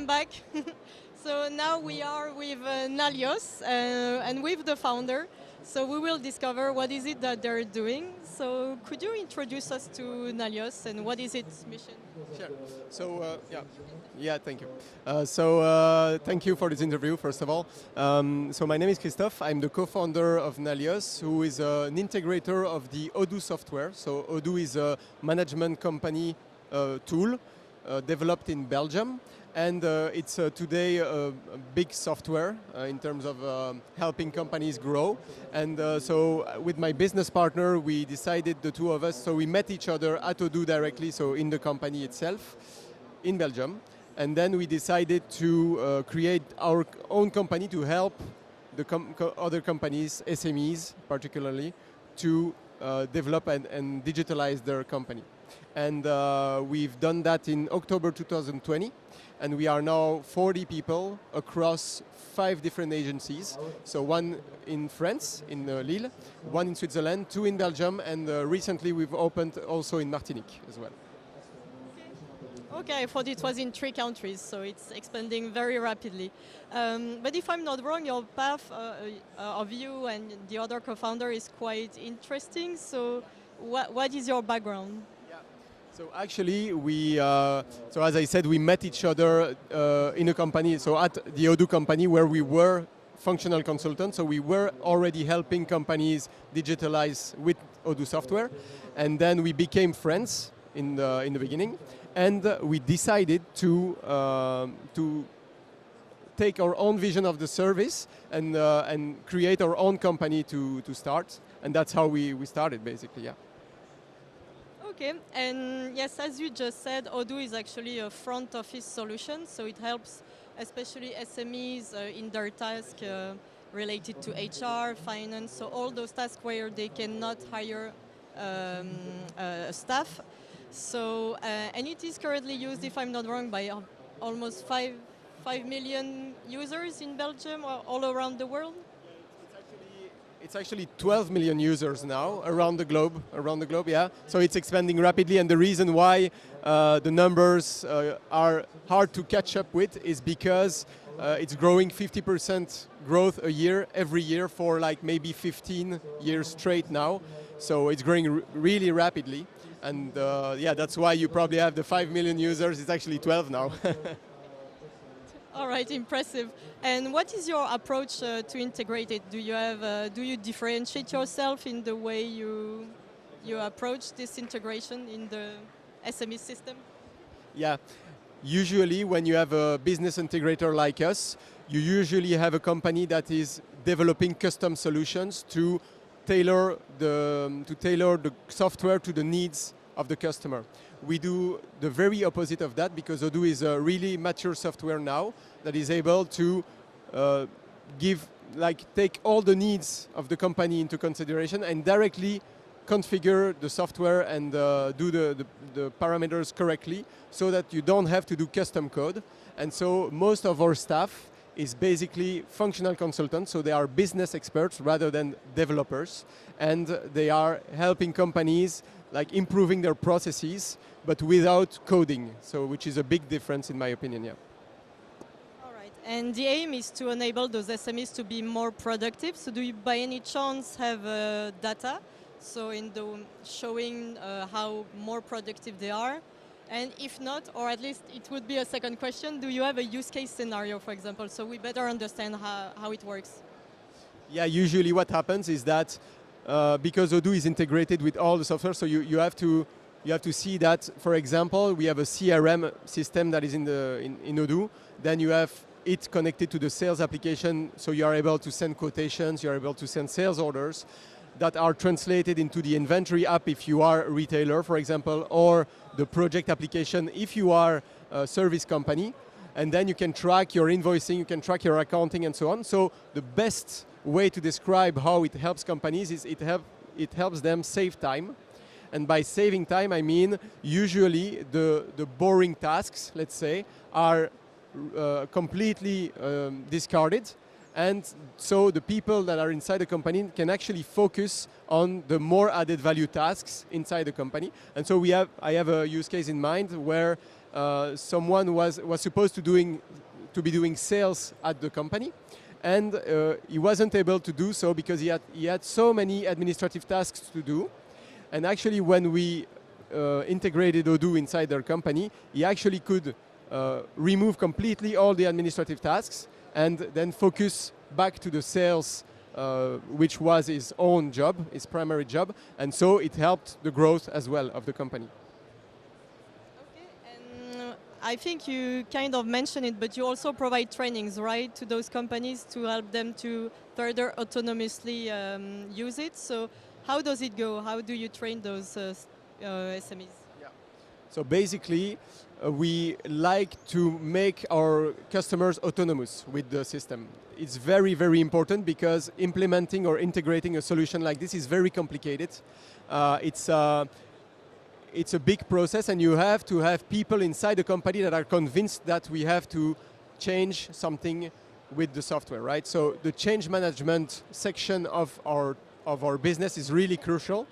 welcome back. So now we are with Nalios and with the founder. So we will discover what is it that they're doing. So could you introduce us to Nalios and what is its mission? Sure. So thank you. Thank you for this interview, first of all. So my name is Christophe. I'm the co-founder of Nalios, who is an integrator of the Odoo software. So Odoo is a management company tool developed in Belgium. And it's today a big software in terms of helping companies grow. And so with my business partner, we decided, the two of us, so we met each other at Odoo directly, so in the company itself, in Belgium. And then we decided to create our own company to help the other companies, SMEs particularly, to develop and digitalize their company. And we've done that in October 2020. And we are now 40 people across 5 different agencies. So one in France, in Lille, one in Switzerland, 2 in Belgium, and recently we've opened also in Martinique as well. Okay, I thought it was in 3 countries, so it's expanding very rapidly. But if I'm not wrong, your path of you and the other co-founder is quite interesting. So what is your background? So actually, so as I said, we met each other in a company, so at the Odoo company where we were functional consultants. So we were already helping companies digitalize with Odoo software. And then we became friends in the beginning. And we decided to take our own vision of the service and create our own company to start. And that's how we started, basically, yeah. Okay, and yes, as you just said, Odoo is actually a front office solution, so it helps especially SMEs in their tasks related to HR, finance, so all those tasks where they cannot hire staff. So, and it is currently used, if I'm not wrong, by almost 5 million users in Belgium or all around the world. It's actually 12 million users now around the globe, yeah. So it's expanding rapidly, and the reason why the numbers are hard to catch up with is because it's growing 50% growth a year, every year for like maybe 15 years straight now. So it's growing really rapidly, and yeah, that's why you probably have the 5 million users. It's actually 12 now. All right, impressive. And what is your approach to integrate it? Do you differentiate yourself in the way you approach this integration in the SME system? Yeah, usually when you have a business integrator like us, you usually have a company that is developing custom solutions to tailor the software to the needs of the customer. We do the very opposite of that because Odoo is a really mature software now that is able to take all the needs of the company into consideration and directly configure the software and do the parameters correctly so that you don't have to do custom code. And so most of our staff is basically functional consultants, so they are business experts rather than developers, and they are helping companies like improving their processes, but without coding, so which is a big difference in my opinion, yeah. All right, and the aim is to enable those SMEs to be more productive. So do you by any chance have data, so in the showing how more productive they are? And if not, or at least it would be a second question, do you have a use case scenario, for example, so we better understand how it works? Yeah, usually what happens is that because Odoo is integrated with all the software, so you have to see that, for example, we have a CRM system that is in Odoo. Then you have it connected to the sales application, so you are able to send quotations, you are able to send sales orders that are translated into the inventory app if you are a retailer, for example, or the project application if you are a service company. And then you can track your invoicing, you can track your accounting and so on. So the best way to describe how it helps companies is it helps them save time. And by saving time, I mean usually the boring tasks, let's say, are completely discarded. And so the people that are inside the company can actually focus on the more added value tasks inside the company. And so I have a use case in mind where someone was supposed to doing to be doing sales at the company. And he wasn't able to do so because he had so many administrative tasks to do. And actually, when we integrated Odoo inside their company, he actually could remove completely all the administrative tasks and then focus back to the sales, which was his own job, his primary job. And so it helped the growth as well of the company. Okay, and I think you kind of mentioned it, but you also provide trainings, right, to those companies to help them to further autonomously use it. So how does it go? How do you train those SMEs? Yeah. So basically, we like to make our customers autonomous with the system. It's very, very important because implementing or integrating a solution like this is very complicated. It's a big process, and you have to have people inside the company that are convinced that we have to change something with the software, right? So the change management section of our business is really crucial.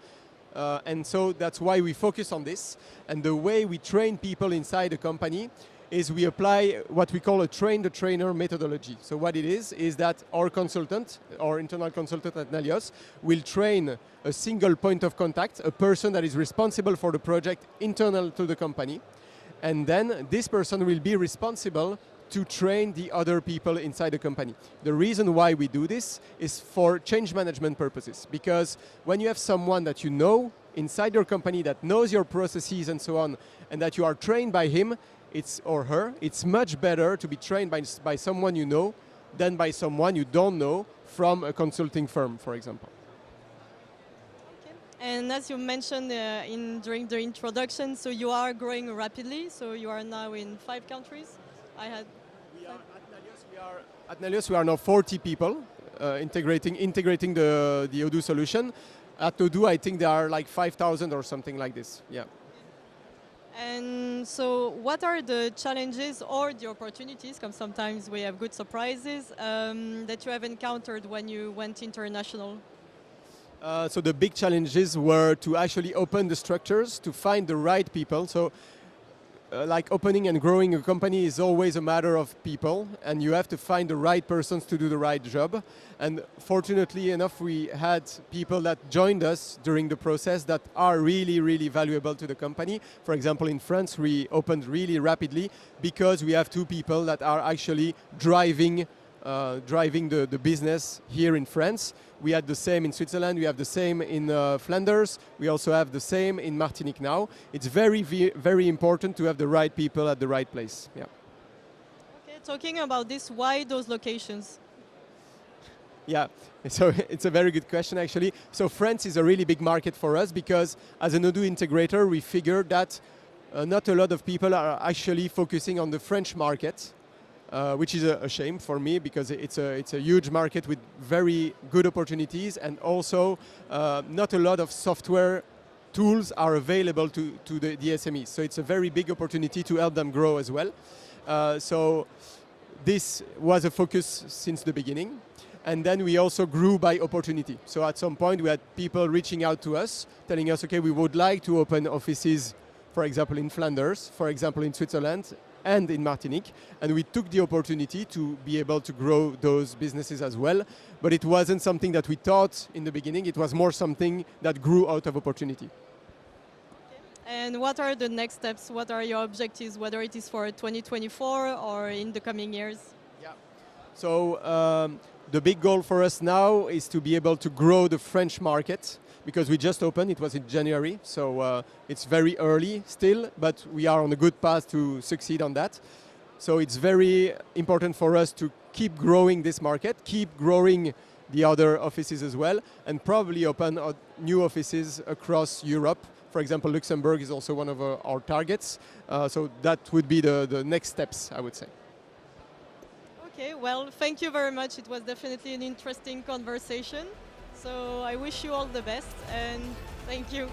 And so that's why we focus on this. And the way we train people inside the company is we apply what we call a train-the-trainer methodology. So what it is that our consultant, our internal consultant at Nalios, will train a single point of contact, a person that is responsible for the project internal to the company. And then this person will be responsible to train the other people inside the company. The reason why we do this is for change management purposes, because when you have someone that you know inside your company that knows your processes and so on, and that you are trained by him or her, it's much better to be trained by someone you know than by someone you don't know from a consulting firm, for example. Okay. And as you mentioned during the introduction, so you are growing rapidly, so you are now in 5 countries. At Nalios, we are now 40 people integrating the Odoo solution. At Odoo, I think there are like 5,000 or something like this. Yeah. And so what are the challenges or the opportunities, because sometimes we have good surprises, that you have encountered when you went international? So the big challenges were to actually open the structures, to find the right people. So like opening and growing a company is always a matter of people, and you have to find the right persons to do the right job. And fortunately enough, we had people that joined us during the process that are really, really valuable to the company. For example, in France, we opened really rapidly because we have 2 people that are actually driving the business here in France. We had the same in Switzerland, we have the same in Flanders, we also have the same in Martinique now. It's very, very important to have the right people at the right place. Yeah. Okay, talking about this, why those locations? Yeah, so it's a very good question actually. So France is a really big market for us because as an Odoo integrator, we figured that not a lot of people are actually focusing on the French market. Which is a shame for me because it's a huge market with very good opportunities, and also not a lot of software tools are available to the SMEs. So it's a very big opportunity to help them grow as well. So this was a focus since the beginning. And then we also grew by opportunity. So at some point we had people reaching out to us, telling us, okay, we would like to open offices, for example, in Flanders, for example, in Switzerland, and in Martinique, and we took the opportunity to be able to grow those businesses as well. But it wasn't something that we thought in the beginning, it was more something that grew out of opportunity. Okay. And what are the next steps? What are your objectives, whether it is for 2024 or in the coming years? Yeah. So the big goal for us now is to be able to grow the French market, because we just opened, it was in January, so it's very early still, but we are on a good path to succeed on that. So it's very important for us to keep growing this market, keep growing the other offices as well, and probably open new offices across Europe. For example, Luxembourg is also one of our targets, so that would be the next steps, I would say. Okay, well, thank you very much. It was definitely an interesting conversation. So I wish you all the best, and thank you.